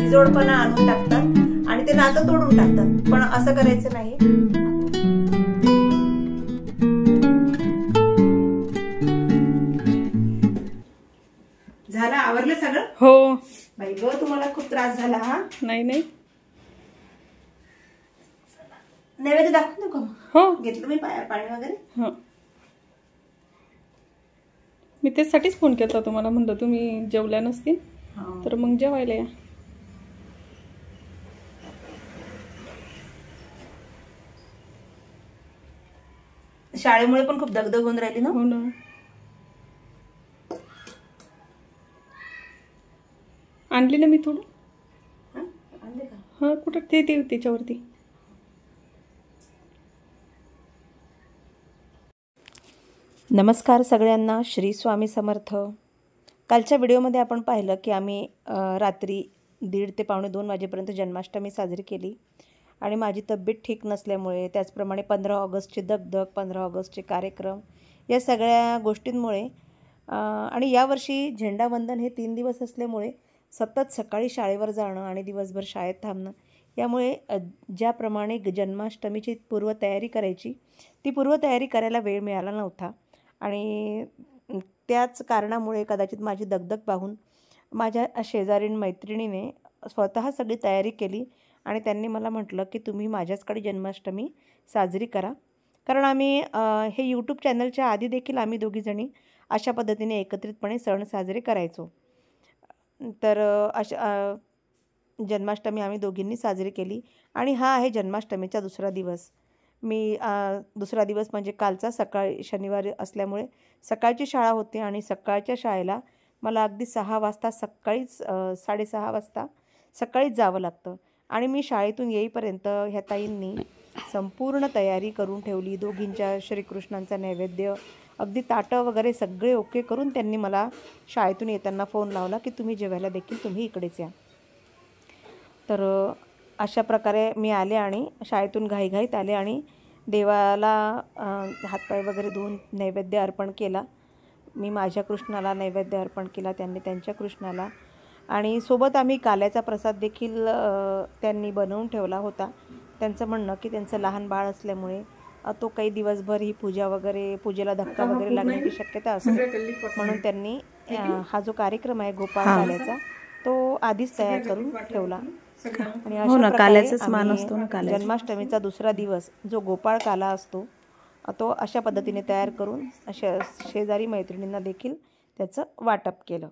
जोडपणा आणून टाकतात आणि ते नातं तोडून टाकतात, पण असं करायचं नाही. झालं, आवरलं सगळं? हो. बाई ग, तुम्हाला खूप त्रास झाला. हा नाही नाही, नैवेद्य दाखवू नको. हो घेतलं मी पाणी वगैरे. हो, मी त्यासाठीच फोन केला तुम्हाला, म्हणलं तुम्ही जेवल्या नसतील तर मग जेवायला या. शाळेमुळे पण खूप दगदग होऊन राहिली ना. हो ना. आणली ना मी थोडं. आणले का? हा, कुठं ते त्याच्यावरती. नमस्कार सगळ्यांना, श्री स्वामी समर्थ. कालच्या व्हिडिओमध्ये आपण पाहिलं की आम्ही रात्री 1:30 ते पावणे 2 वाजेपर्यंत जन्माष्टमी साजरी केली आणि माझी तब्येत ठीक नसल्यामुळे, त्याचप्रमाणे 15 ऑगस्टची दगदग, 15 ऑगस्टचे कार्यक्रम, या सगळ्या गोष्टींमुळे आणि यावर्षी झेंडावंदन हे 3 दिवस असल्यामुळे सतत सकाळी शाळेवर जाणं आणि दिवसभर शाळेत थांबणं, यामुळे ज्याप्रमाणे जन्माष्टमीची पूर्वतयारी करायची, ती पूर्वतयारी करायला वेळ मिळाला नव्हता. आणि त्याच कारणामुळे कदाचित माझी दगदग पाहून माझ्या शेजारीण मैत्रिणीने स्वतः सगळी तयारी केली आणि त्यांनी मला म्हटलं की तुम्ही माझ्याचकडे जन्माष्टमी साजरी करा. कारण आम्ही हे यूट्यूब चॅनलच्या आधी देखील आम्ही दोघीजणी अशा पद्धतीने एकत्रितपणे सण साजरे करायचो. तर अशा जन्माष्टमी आम्ही दोघींनी साजरी केली आणि हा आहे जन्माष्टमीचा दुसरा दिवस. मी दुसरा दिवस म्हणजे कालचा सकाळी शनिवारी असल्यामुळे सकाळची शाळा होती आणि सकाळच्या शाळेला मला अगदी 6 वाजता सकाळीच 6:30 वाजता सकाळीच जावं लागतं आणि मी शाळेतून येईपर्यंत ह्या ताईंनी संपूर्ण तयारी करून ठेवली. दोघींच्या श्रीकृष्णांचा नैवेद्य, अगदी ताटं वगैरे सगळे ओके करून त्यांनी मला शाळेतून येताना फोन लावला की तुम्ही जेवायला देखील तुम्ही इकडेच या. तर अशा प्रकारे मी आले आणि शाळेतून घाईघाईत आले आणि देवाला हातपाय वगैरे धुवून नैवेद्य अर्पण केला. मी माझ्या कृष्णाला नैवेद्य अर्पण केला, त्यांनी त्यांच्या कृष्णाला, आणि सोबत आम्ही काल्याचा प्रसाद देखील त्यांनी बनवून ठेवला होता. त्यांचं म्हणणं की त्यांचं लहान बाळ असल्यामुळे तो काही दिवसभर ही पूजेला धक्का वगैरे लागण्याची शक्यता असते, म्हणून त्यांनी हा जो कार्यक्रम आहे गोपाळ काल्याचा तो आधीच तयार करून ठेवला. आणि अशा प्रकारे जन्माष्टमीचा दुसरा दिवस जो गोपाळ काला असतो तो अशा पद्धतीने तयार करून शेजारी मैत्रिणींना देखील त्याचं वाटप केलं.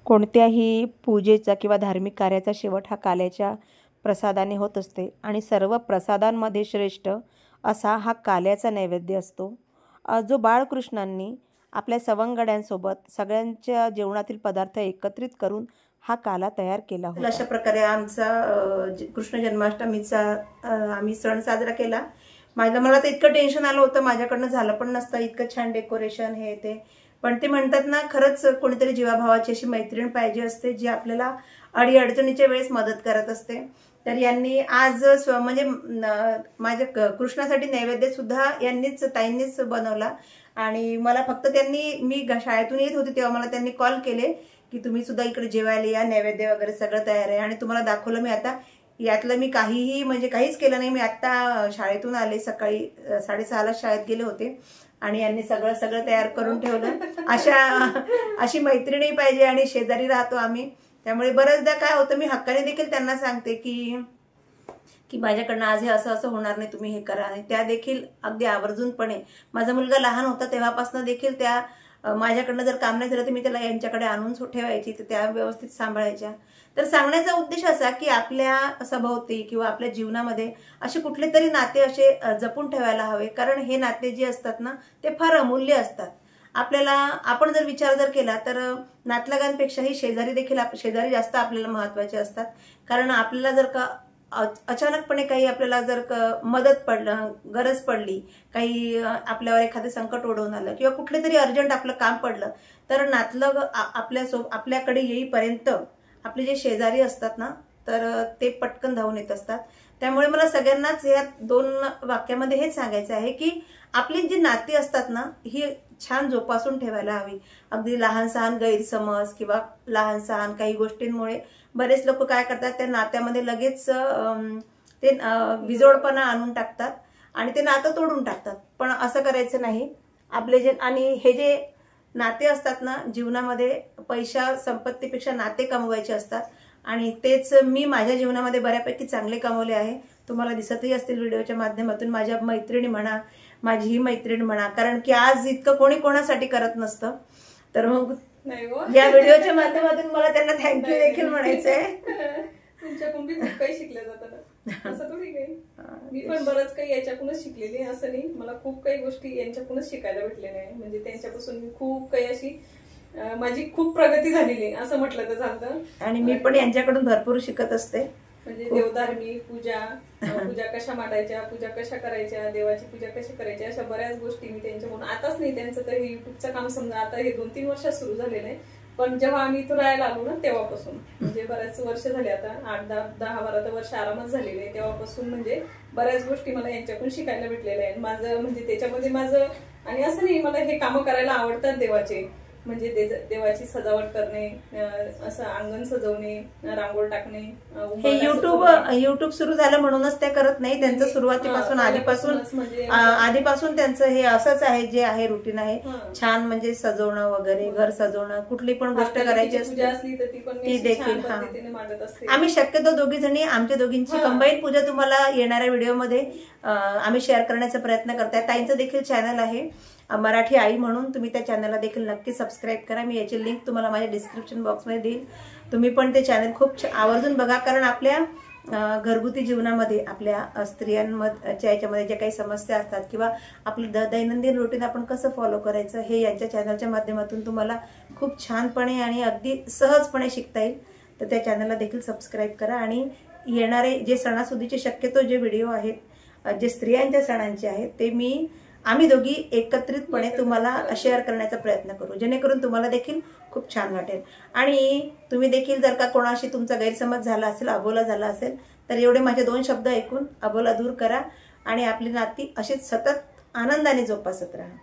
कोणत्याही पूजेचा किंवा धार्मिक कार्याचा शेवट हा काल्याच्या प्रसादाने होत असते आणि सर्व प्रसादांमध्ये श्रेष्ठ असा हा काल्याचा नैवेद्य असतो, जो बाळकृष्णांनी आपल्या सवंगड्यांसोबत सगळ्यांच्या जेवणातील पदार्थ एकत्रित करून हा काला तयार केला होता. अशा प्रकारे आमचा कृष्ण जन्माष्टमीचा आम्ही सण साजरा केला. मला तर इतकं टेन्शन आलं होतं, माझ्याकडनं झालं पण नसतं इतकं छान डेकोरेशन हे ते, पण ते म्हणतात ना, खरंच कोणीतरी जीवाभावाची अशी मैत्रीण पाहिजे असते जी आपल्याला अडीअडचणीच्या वेळेस मदत करत असते. तर यांनी आज म्हणजे माझ्या कृष्णासाठी नैवेद्य सुद्धा ताईंनीच बनवला आणि मला फक्त मी शाळेतून येत होते तेव्हा मला त्यांनी कॉल केले की तुम्ही सुद्धा इकडे जेवायला या, नैवेद्य वगैरे सगळं तयार आहे. आणि तुम्हाला दाखवलं मी आता, यातलं मी काहीच केलं नाही. मी आता शाळेतून आले, सकाळी 6:30ला शाळेत गेले होते आणि यांनी सगळं तयार करून ठेवलं. अशी मैत्रिणी पाहिजे आणि शेजारी राहतो आम्ही, त्यामुळे बऱ्याचदा काय होतं, मी हक्काने देखील त्यांना सांगते की माझ्याकडनं आज हे असं होणार नाही, तुम्ही हे करा, आणि त्या देखील अगदी आवर्जूनपणे. माझा मुलगा लहान होता तेव्हापासून देखील त्या माझ्याकडनं जर काम नाही झालं तर मी त्याला यांच्याकडे आणून ठेवायची, तर त्या व्यवस्थित सांभाळायच्या. तर सांगण्याचा उद्देश असा की आपल्या सभोवती किंवा आपल्या जीवनामध्ये असे कुठले तरी नाते असे जपून ठेवायला हवे, कारण हे नाते जे असतात ना ते फार अमूल्य असतात. आपण जर विचार केला तर नातलगांपेक्षाही शेजारी जास्त आपल्याला महत्वाचे असतात. कारण आपल्याला जर का अचानकपणे काही आपल्याला जर गरज पडली, काही आपल्यावर एखादं संकट ओढवून आलं किंवा कुठले तरी अर्जंट आपलं काम पडलं, तर नातलग आपल्याकडे येईपर्यंत आपले जे शेजारी असतात ना, तर ते पटकन धावून येत असतात. त्यामुळे मला सगळ्यांनाच या 2 वाक्यामध्ये हेच सांगायचं आहे की आपली जी नाती असतात ना ही छान जोपासून ठेवायला हवी. अगदी लहान सहान गैरसमज किंवा लहान सहान काही गोष्टींमुळे बरेच लोक काय करतात, त्या नात्यामध्ये लगेच ते विजोडपणा आणून टाकतात आणि ते नातं तोडून टाकतात. पण असं करायचं नाही. आपले जे आणि हे जे नाते असतात ना जीवनामध्ये, पैसा संपत्तीपेक्षा नाते कमवायचे असतात आणि तेच मी माझ्या जीवनामध्ये बऱ्यापैकी चांगले कमवले आहे. तुम्हाला दिसतही असतील व्हिडिओच्या माध्यमातून. माझ्या मैत्रिणी म्हणा, माझी ही मैत्रीण म्हणा, कारण की आज इतकं कोणी कोणासाठी करत नसतं. तर मग या व्हिडिओच्या माध्यमातून मला त्यांना थँक्यू देखील म्हणायचंय. तुमच्याकडून खूप काही शिकलं जातं, असं थोडी काही. मी पण बरंच काही याच्याकडूनच शिकलेली आहे, असं नाही. मला खूप काही गोष्टी यांच्याकडूनच शिकायला भेटलेल्या आहे. म्हणजे त्यांच्यापासून मी खूप काही अशी माझी खूप प्रगती झालेली आहे असं म्हटलं तर चालतं. आणि मी पण यांच्याकडून भरपूर शिकत असते. म्हणजे देवधार्मिक पूजा कशा मांडायच्या, पूजा कशा करायच्या, देवाची पूजा कशी करायची, अशा बऱ्याच गोष्टी मी त्यांच्याकडून. आताच नाही, त्यांचं तर हे युट्यूबचं काम समजा आता हे 2-3 वर्षात सुरू झालेलं आहे. पण जेव्हा आम्ही इथं राहायला आलो ना तेव्हापासून, म्हणजे बऱ्याच वर्ष झाले, आता 8-10-12 वर्ष आरामात झालेले आहे. तेव्हापासून म्हणजे बऱ्याच गोष्टी मला यांच्याकडून शिकायला भेटलेल्या आहेत. माझं म्हणजे त्याच्यामध्ये माझं, आणि असं नाही, मला हे कामं करायला आवडतात देवाचे. म्हणजे देवाची सजावट करणे, असं अंगण सजवणे, रांगोळ टाकणे. हे युट्यूब सुरू झालं म्हणूनच ते करत नाही. त्यांचं सुरुवातीपासून आधीपासून त्यांचं हे असंच आहे, जे आहे रुटीन आहे. छान म्हणजे सजवणं वगैरे, घर सजवणं, कुठली पण गोष्ट करायची असली ती देखील. आम्ही शक्यतो दोघी जणी, आमच्या दोघींची कंबाईन पूजा तुम्हाला येणाऱ्या व्हिडिओमध्ये आम्ही शेअर करण्याचा प्रयत्न करताय. ताईंचं देखील चॅनल आहे मराठी आई म्हणून, तुम्ही त्या चॅनलला देखील नक्की सबस्क्राईब करा. मी याची लिंक तुम्हाला माझ्या डिस्क्रिप्शन बॉक्समध्ये देईन. तुम्ही पण ते चॅनल खूप आवर्जून बघा, कारण आपल्या घरगुती जीवनामध्ये, आपल्या स्त्रियांच्या याच्यामध्ये ज्या काही समस्या असतात किंवा आपलं दैनंदिन रुटीन आपण कसं फॉलो करायचं, हे यांच्या चॅनलच्या माध्यमातून तुम्हाला खूप छानपणे आणि अगदी सहजपणे शिकता येईल. तर त्या चॅनलला देखील सबस्क्राईब करा. आणि येणारे जे सणासुदीचे शक्यतो जे व्हिडिओ आहेत, जे स्त्रियांच्या सणांचे आहेत, ते आम्ही दोघी एकत्रितपणे तुम्हाला शेअर करण्याचा प्रयत्न करू, जेणेकरून तुम्हाला देखील खूप छान वाटेल. आणि तुम्ही देखील जर का कोणाशी तुमचा गैरसमज झाला असेल, अबोला झाला असेल, तर एवढे माझे 2 शब्द ऐकून अबोला दूर करा आणि आपली नाती अशीच सतत आनंदाने जोपासत राहा.